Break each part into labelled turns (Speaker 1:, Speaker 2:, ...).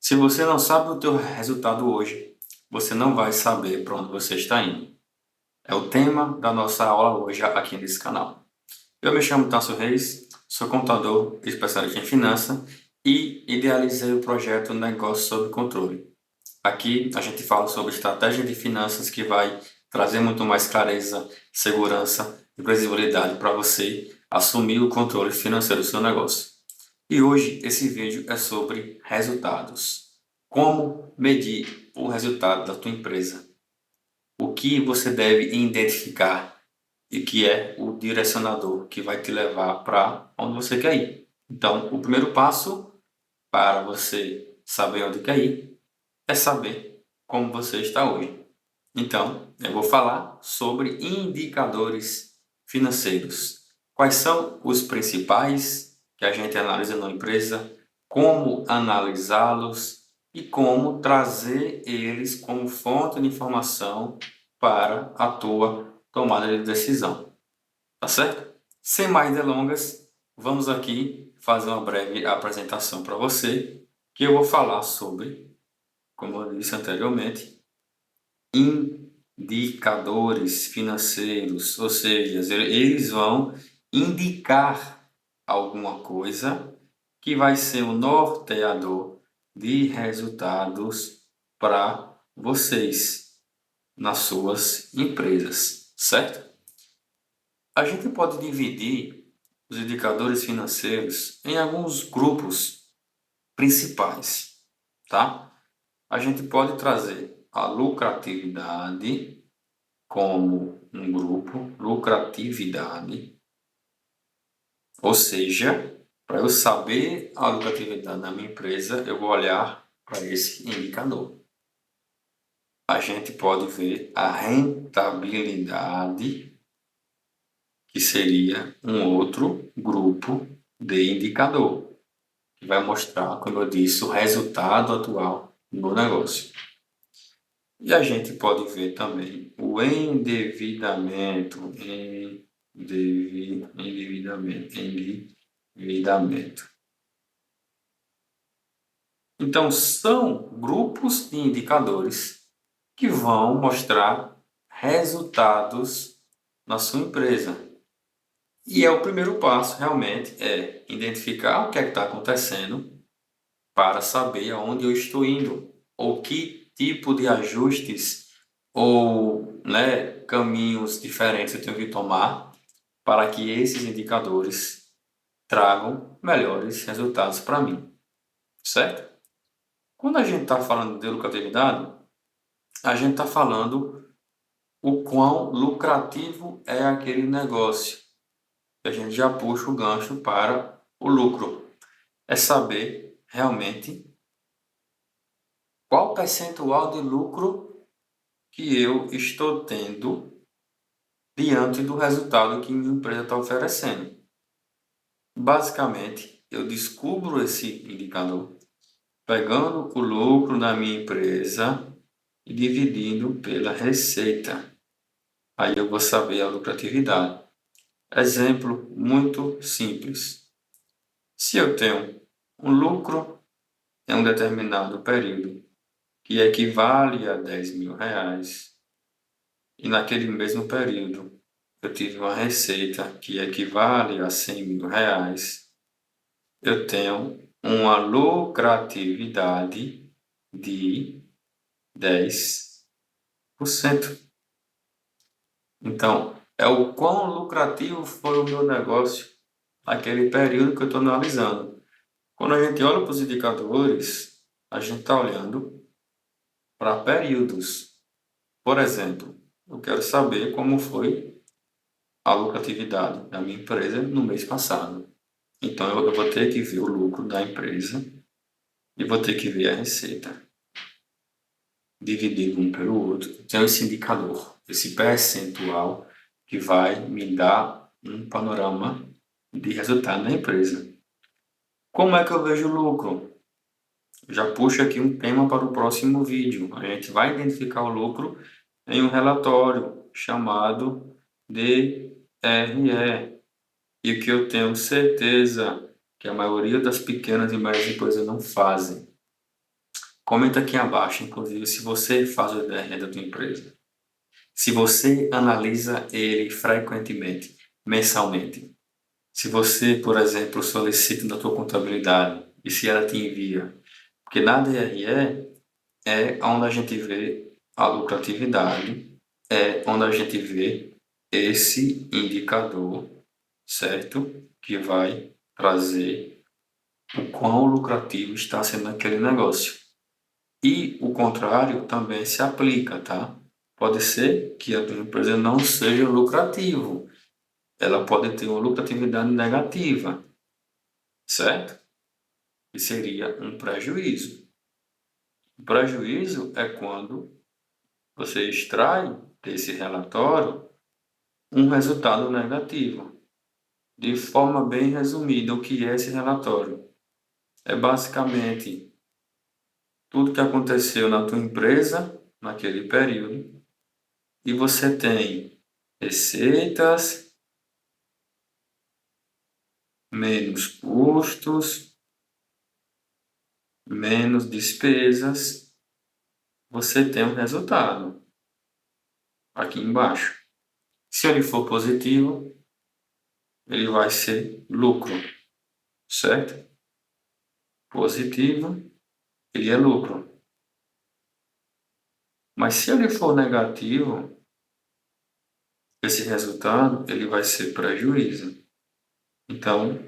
Speaker 1: Se você não sabe o teu resultado hoje, você não vai saber para onde você está indo. É o tema da nossa aula hoje aqui nesse canal. Eu me chamo Tasso Reis, sou contador especialista em finanças e idealizei o projeto Negócio Sob Controle. Aqui a gente fala sobre estratégia de finanças que vai trazer muito mais clareza, segurança e previsibilidade para você assumir o controle financeiro do seu negócio. E hoje esse vídeo é sobre resultados. Como medir o resultado da tua empresa? O que você deve identificar e que é o direcionador que vai te levar para onde você quer ir. Então, o primeiro passo para você saber onde quer ir é saber como você está hoje. Então, eu vou falar sobre indicadores financeiros. Quais são os principais que a gente analisa na empresa, como analisá-los e como trazer eles como fonte de informação para a tua tomada de decisão. Tá certo? Sem mais delongas, vamos aqui fazer uma breve apresentação para você, que eu vou falar sobre, como eu disse anteriormente, indicadores financeiros, ou seja, eles vão indicar alguma coisa que vai ser o norteador de resultados para vocês nas suas empresas, certo? A gente pode dividir os indicadores financeiros em alguns grupos principais, tá? A gente pode trazer a lucratividade como um grupo, lucratividade, ou seja, para eu saber a lucratividade da minha empresa, eu vou olhar para esse indicador. A gente pode ver a rentabilidade, que seria um outro grupo de indicador, que vai mostrar, como eu disse, o resultado atual do negócio. E a gente pode ver também o endividamento. Então, são grupos de indicadores que vão mostrar resultados na sua empresa. E é o primeiro passo, realmente, é identificar o que é que está acontecendo para saber aonde eu estou indo, ou que tipo de ajustes ou caminhos diferentes eu tenho que tomar para que esses indicadores tragam melhores resultados para mim, certo? Quando a gente está falando de lucratividade, a gente está falando o quão lucrativo é aquele negócio. A gente já puxa o gancho para o lucro. É saber realmente qual percentual de lucro que eu estou tendo diante do resultado que minha empresa está oferecendo. Basicamente, eu descubro esse indicador pegando o lucro da minha empresa e dividindo pela receita. Aí eu vou saber a lucratividade. Exemplo muito simples. Se eu tenho um lucro em um determinado período que equivale a 10 mil reais, e naquele mesmo período eu tive uma receita que equivale a 100 mil reais, eu tenho uma lucratividade de 10%. Então, é o quão lucrativo foi o meu negócio naquele período que eu estou analisando. Quando a gente olha para os indicadores, a gente está olhando para períodos. Por exemplo, eu quero saber como foi a lucratividade da minha empresa no mês passado. Então, eu vou ter que ver o lucro da empresa e vou ter que ver a receita, dividido um pelo outro. Então, esse indicador, esse percentual que vai me dar um panorama de resultado da empresa. Como é que eu vejo o lucro? Já puxo aqui um tema para o próximo vídeo. A gente vai identificar o lucro em um relatório chamado DRE. E o que eu tenho certeza que a maioria das pequenas e médias empresas não fazem. Comenta aqui abaixo, inclusive, se você faz o DRE da tua empresa. Se você analisa ele frequentemente, mensalmente. Se você, por exemplo, solicita da tua contabilidade e se ela te envia. Porque na DRE é onde a gente vê a lucratividade, é onde a gente vê esse indicador, certo? Que vai trazer o quão lucrativo está sendo aquele negócio. E o contrário também se aplica, tá? Pode ser que a tua empresa não seja lucrativo, ela pode ter uma lucratividade negativa, certo? Que seria um prejuízo. O prejuízo é quando você extrai desse relatório um resultado negativo. De forma bem resumida, o que é esse relatório? É basicamente tudo que aconteceu na tua empresa naquele período e você tem receitas menos custos, menos despesas, você tem um resultado aqui embaixo. Se ele for positivo, ele vai ser lucro, certo? Positivo, ele é lucro. Mas se ele for negativo, esse resultado ele vai ser prejuízo. Então,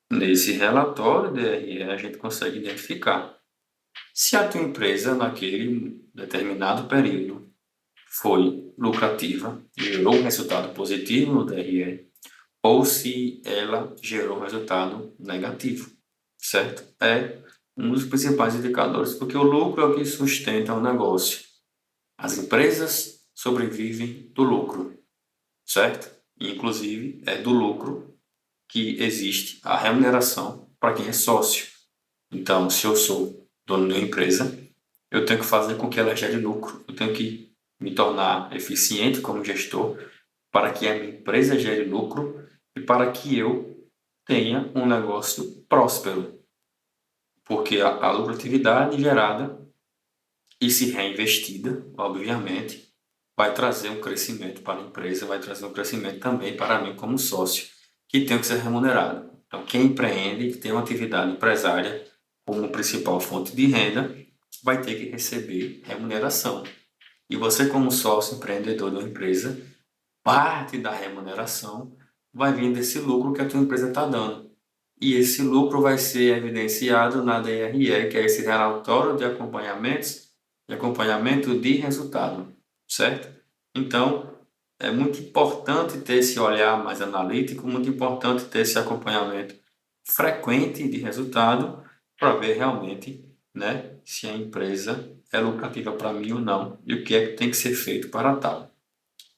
Speaker 1: nesse relatório DRE, a gente consegue identificar se a tua empresa, naquele determinado período, foi lucrativa, gerou um resultado positivo no DRE, ou se ela gerou um resultado negativo, certo? É um dos principais indicadores, porque o lucro é o que sustenta o negócio. As empresas sobrevivem do lucro, certo? E, inclusive, é do lucro que existe a remuneração para quem é sócio. Então, se eu sou dono de uma empresa, eu tenho que fazer com que ela gere lucro. Eu tenho que me tornar eficiente como gestor para que a minha empresa gere lucro e para que eu tenha um negócio próspero. Porque a lucratividade gerada e se reinvestida, obviamente, vai trazer um crescimento para a empresa, vai trazer um crescimento também para mim como sócio, que tenho que ser remunerado. Então, quem empreende, que tem uma atividade empresária como principal fonte de renda, vai ter que receber remuneração. E você, como sócio empreendedor de uma empresa, parte da remuneração vai vir desse lucro que a tua empresa está dando. E esse lucro vai ser evidenciado na DRE, que é esse relatório de acompanhamento de resultado, certo? Então, é muito importante ter esse olhar mais analítico, muito importante ter esse acompanhamento frequente de resultado para ver realmente, né, se a empresa é lucrativa para mim ou não e o que é que tem que ser feito para tal.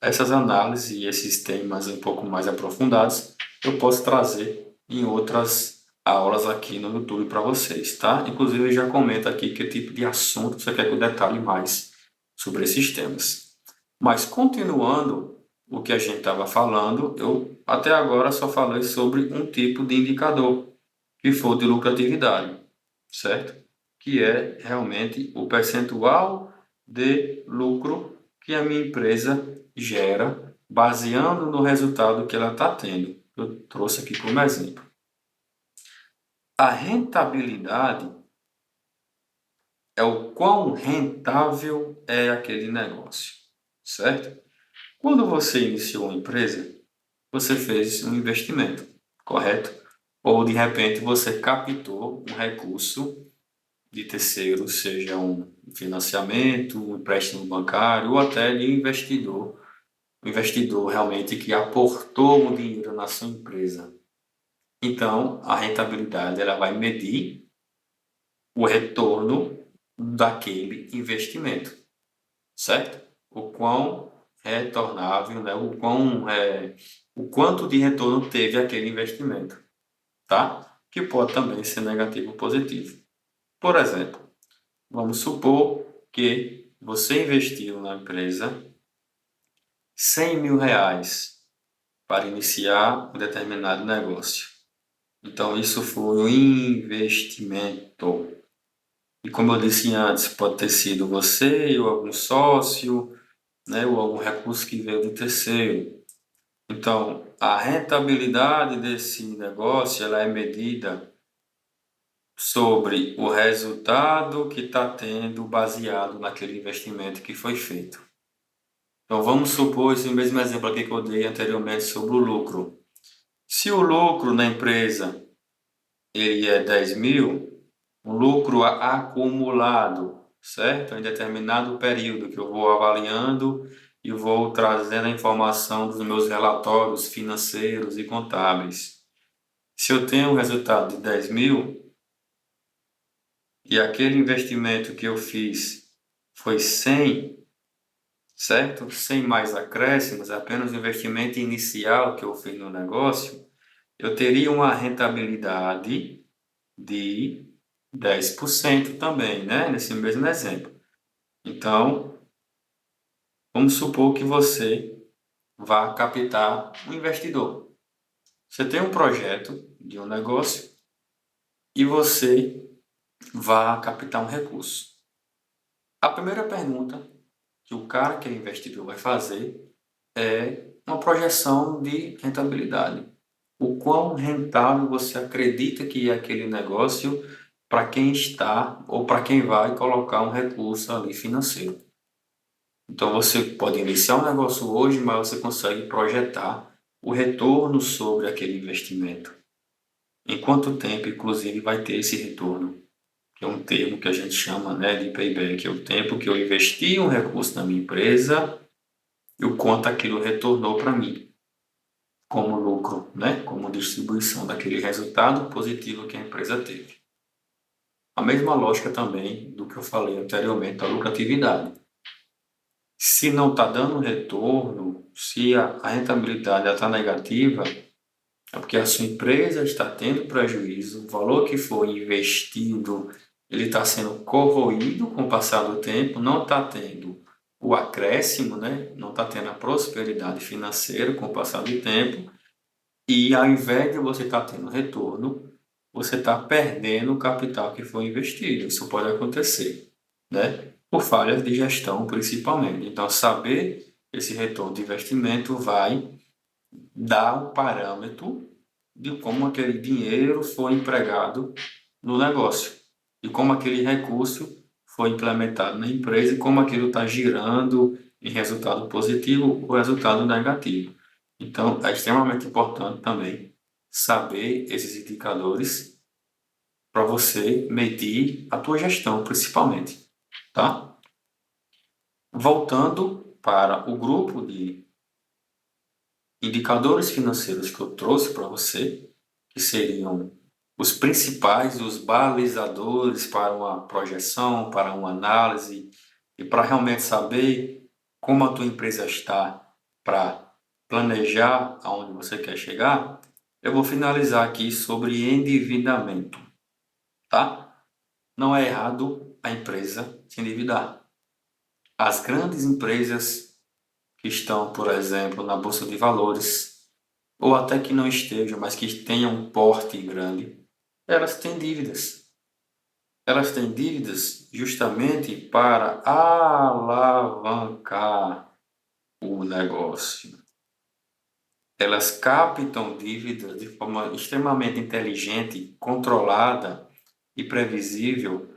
Speaker 1: Essas análises e esses temas um pouco mais aprofundados eu posso trazer em outras aulas aqui no YouTube para vocês, tá? Inclusive já comenta aqui que tipo de assunto você quer que eu detalhe mais sobre esses temas. Mas continuando o que a gente estava falando, eu até agora só falei sobre um tipo de indicador, que foi o de lucratividade, certo? Que é realmente o percentual de lucro que a minha empresa gera baseando no resultado que ela está tendo. Eu trouxe aqui como exemplo. A rentabilidade é o quão rentável é aquele negócio, certo? Quando você iniciou uma empresa, você fez um investimento, correto? Ou de repente você captou um recurso de terceiro, seja um financiamento, um empréstimo bancário ou até de um investidor realmente que aportou um dinheiro na sua empresa. Então, a rentabilidade ela vai medir o retorno daquele investimento, certo? O quão retornável, né? O quanto de retorno teve aquele investimento, tá? Que pode também ser negativo ou positivo. Por exemplo, vamos supor que você investiu na empresa 100 mil reais para iniciar um determinado negócio. Então, isso foi um investimento. E como eu disse antes, pode ter sido você ou algum sócio, né, ou algum recurso que veio de terceiro. Então, a rentabilidade desse negócio ela é medida sobre o resultado que está tendo baseado naquele investimento que foi feito. Então, vamos supor esse mesmo exemplo aqui que eu dei anteriormente sobre o lucro. Se o lucro na empresa ele é 10 mil, o lucro acumulado, certo? Em determinado período que eu vou avaliando e vou trazendo a informação dos meus relatórios financeiros e contábeis. Se eu tenho um resultado de 10 mil e aquele investimento que eu fiz foi 100, certo? Sem mais acréscimos, apenas o investimento inicial que eu fiz no negócio, eu teria uma rentabilidade de 10% também, né? Nesse mesmo exemplo. Então, vamos supor que você vá captar um investidor. Você tem um projeto de um negócio e você vá captar um recurso. A primeira pergunta que o cara que é investidor vai fazer é uma projeção de rentabilidade. O quão rentável você acredita que é aquele negócio para quem está ou para quem vai colocar um recurso ali financeiro. Então você pode iniciar um negócio hoje, mas você consegue projetar o retorno sobre aquele investimento. Em quanto tempo, inclusive, vai ter esse retorno? Que é um termo que a gente chama, né, de payback, é o tempo que eu investi um recurso na minha empresa e o quanto aquilo retornou para mim como lucro, né, como distribuição daquele resultado positivo que a empresa teve. A mesma lógica também do que eu falei anteriormente da lucratividade. Se não está dando retorno, se a rentabilidade está negativa, é porque a sua empresa está tendo prejuízo, o valor que foi investido ele está sendo corroído com o passar do tempo, não está tendo o acréscimo, né? Não está tendo a prosperidade financeira com o passar do tempo, e ao invés de você estar tendo retorno, você está perdendo o capital que foi investido. Isso pode acontecer, né? Por falhas de gestão, principalmente. Então, saber esse retorno de investimento vai dar o parâmetro de como aquele dinheiro foi empregado no negócio e como aquele recurso foi implementado na empresa e como aquilo está girando em resultado positivo ou resultado negativo. Então, é extremamente importante também saber esses indicadores para você medir a tua gestão, principalmente, tá? Voltando para o grupo de indicadores financeiros que eu trouxe para você, que seriam os principais, os balizadores para uma projeção, para uma análise e para realmente saber como a tua empresa está para planejar aonde você quer chegar, eu vou finalizar aqui sobre endividamento, tá? Não é errado a empresa se endividar. As grandes empresas que estão, por exemplo, na bolsa de valores, ou até que não estejam, mas que tenham um porte grande, elas têm dívidas. Elas têm dívidas justamente para alavancar o negócio. Elas captam dívidas de forma extremamente inteligente, controlada e previsível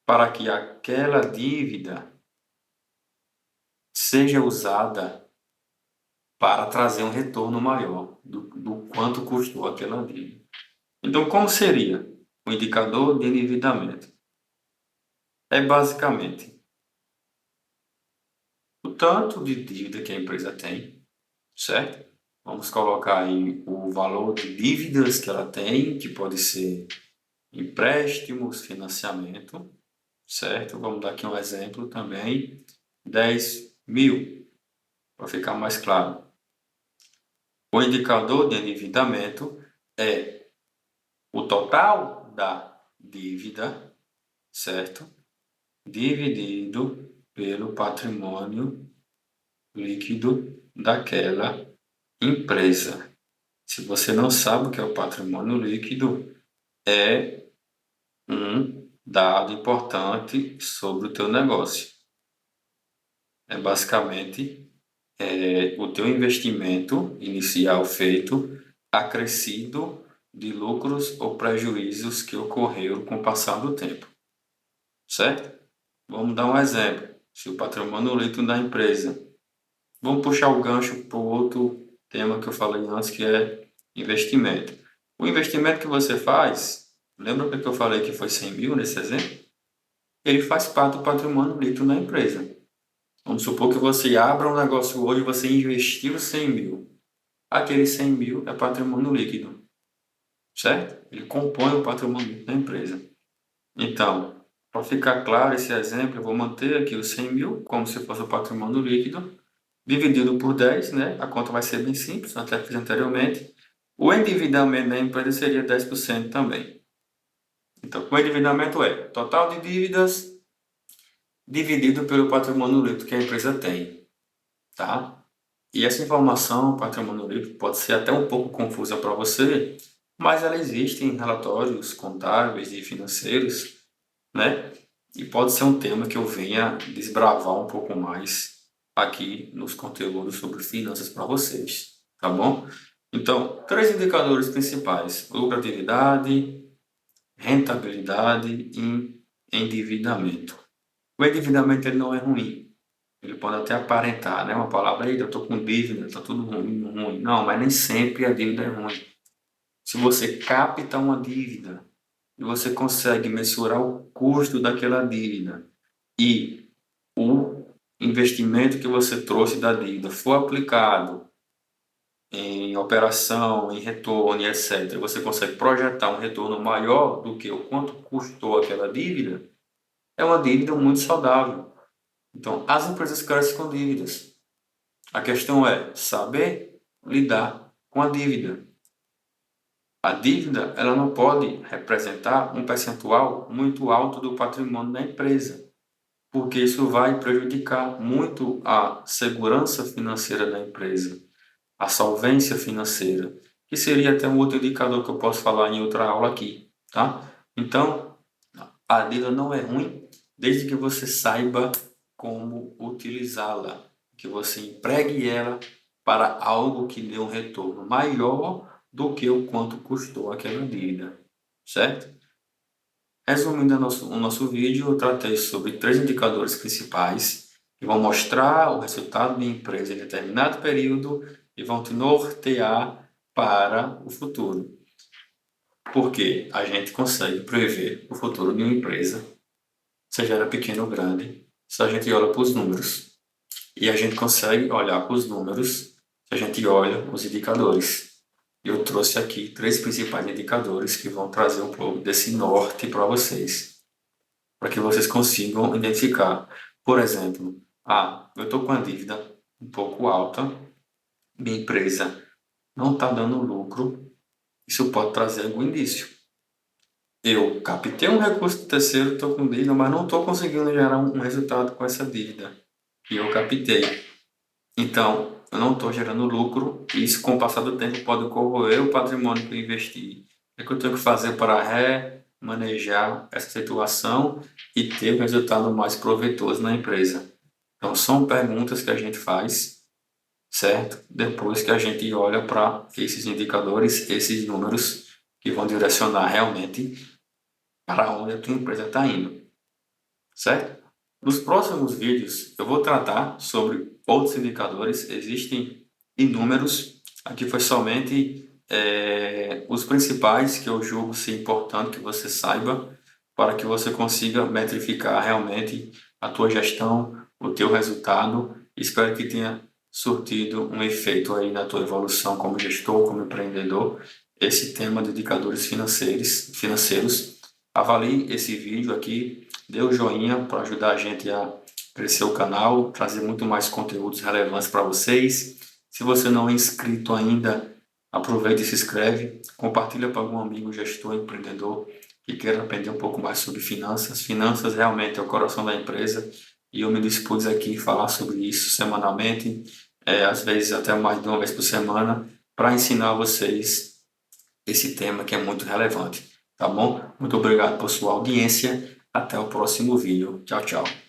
Speaker 1: para que aquela dívida seja usada para trazer um retorno maior do quanto custou aquela dívida. Então, como seria o indicador de endividamento? É basicamente o tanto de dívida que a empresa tem, certo? Vamos colocar aí o valor de dívidas que ela tem, que pode ser empréstimos, financiamento, certo? Vamos dar aqui um exemplo também, 10 mil, para ficar mais claro. O indicador de endividamento é o total da dívida, certo? Dividido pelo patrimônio líquido daquela empresa. Se você não sabe o que é o patrimônio líquido, é um dado importante sobre o teu negócio. É basicamente o teu investimento inicial feito acrescido de lucros ou prejuízos que ocorreram com o passar do tempo, certo? Vamos dar um exemplo. Se o patrimônio líquido da empresa, vamos puxar o gancho para o outro tema que eu falei antes, que é investimento. O investimento que você faz, lembra que eu falei que foi 100 mil nesse exemplo? Ele faz parte do patrimônio líquido da empresa. Vamos supor que você abra um negócio hoje e você investiu 100 mil. Aquele 100 mil é patrimônio líquido, certo? Ele compõe o patrimônio líquido da empresa. Então, para ficar claro esse exemplo, eu vou manter aqui os 100 mil como se fosse o patrimônio líquido, dividido por 10, né? A conta vai ser bem simples, até fiz anteriormente. O endividamento da empresa seria 10% também. Então, o endividamento é total de dívidas dividido pelo patrimônio líquido que a empresa tem, tá? E essa informação, patrimônio líquido, pode ser até um pouco confusa para você, mas ela existe em relatórios contábeis e financeiros, né? E pode ser um tema que eu venha desbravar um pouco mais aqui nos conteúdos sobre finanças para vocês, tá bom? Então, três indicadores principais: lucratividade, rentabilidade e endividamento. O endividamento ele não é ruim. Ele pode até aparentar, né? Uma palavra, eu estou com dívida, está tudo ruim, ruim. Não, mas nem sempre a dívida é ruim. Se você capta uma dívida e você consegue mensurar o custo daquela dívida e o investimento que você trouxe da dívida for aplicado em operação, em retorno, etc., você consegue projetar um retorno maior do que o quanto custou aquela dívida, é uma dívida muito saudável. Então, as empresas crescem com dívidas. A questão é saber lidar com a dívida. A dívida, ela não pode representar um percentual muito alto do patrimônio da empresa, porque isso vai prejudicar muito a segurança financeira da empresa, a solvência financeira, que seria até um outro indicador que eu posso falar em outra aula aqui, tá? Então, a dívida não é ruim desde que você saiba como utilizá-la, que você empregue ela para algo que dê um retorno maior do que o quanto custou aquela dívida, certo? Resumindo o nosso vídeo, eu tratei sobre três indicadores principais que vão mostrar o resultado da empresa em determinado período e vão te nortear para o futuro. Porque a gente consegue prever o futuro de uma empresa, seja ela pequena ou grande, se a gente olha para os números. E a gente consegue olhar para os números se a gente olha os indicadores. Eu trouxe aqui três principais indicadores que vão trazer um pouco desse norte para vocês, para que vocês consigam identificar. Por exemplo, eu estou com a dívida um pouco alta, minha empresa não está dando lucro, isso pode trazer algum indício. Eu captei um recurso terceiro, estou com dívida, mas não estou conseguindo gerar um resultado com essa dívida que eu captei. Então, eu não estou gerando lucro e isso, com o passar do tempo, pode corroer o patrimônio que eu investi. O que eu tenho que fazer para remanejar essa situação e ter um resultado mais proveitoso na empresa? Então, são perguntas que a gente faz, certo? Depois que a gente olha para esses indicadores, esses números que vão direcionar realmente para onde a tua empresa está indo, certo? Nos próximos vídeos eu vou tratar sobre outros indicadores, existem inúmeros, aqui foi somente os principais que eu julgo ser importante que você saiba para que você consiga metrificar realmente a tua gestão, o teu resultado. Espero que tenha surtido um efeito aí na tua evolução como gestor, como empreendedor, esse tema de indicadores financeiros. Avalie esse vídeo aqui, dê o joinha para ajudar a gente a crescer o canal, trazer muito mais conteúdos relevantes para vocês. Se você não é inscrito ainda, aproveite e se inscreve, compartilha para algum amigo, gestor, empreendedor que queira aprender um pouco mais sobre finanças. Finanças realmente é o coração da empresa e eu me dispus aqui a falar sobre isso semanalmente, às vezes até mais de uma vez por semana, para ensinar vocês esse tema que é muito relevante, tá bom? Muito obrigado por sua audiência. Até o próximo vídeo. Tchau, tchau.